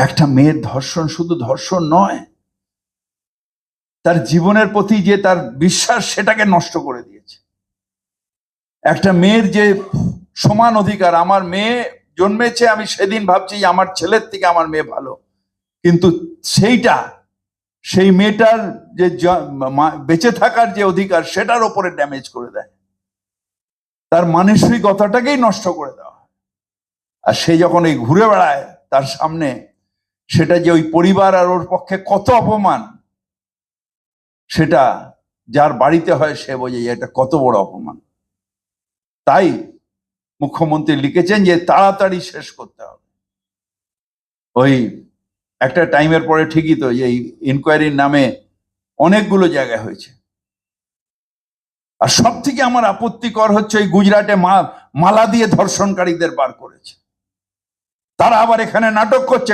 একটা মেয়ের ধর্ষণ শুধু ধর্ষণ নয়, তার জীবনের প্রতি যে তার বিশ্বাস সেটাকে নষ্ট করে দিয়েছে। একটা মেয়ের যে সমান অধিকার, আমার মেয়ে জন্মেছে, আমি সেদিন ভাবছি আমার ছেলের থেকে আমার মেয়ে ভালো, কিন্তু সেই মেয়েটার যে বেঁচে থাকার যে অধিকার সেটার ওপরে ড্যামেজ করে দেয়, তার মানসিকতাটাকেই নষ্ট করে দেওয়া। আর সে যখন এই ঘুরে বেড়ায় তার সামনে, সেটা যে ওই পরিবার আর ওর পক্ষে কত অপমান, সেটা যার বাড়িতে হয় সে বোঝে এটা কত বড় অপমান। তাই মুখ্যমন্ত্রী লিখেছেন যে তাড়াতাড়ি শেষ করতে হবে। ওই একটা টাইমের পরে ঠিকই তো এই ইনকোয়ারির নামে অনেকগুলো জায়গায় হয়েছে। আর সব থেকে আমার আপত্তিকর হচ্ছে ওই গুজরাটে মালা দিয়ে ধর্ষণকারীদের বার করেছে, তারা আবার এখানে নাটক করছে।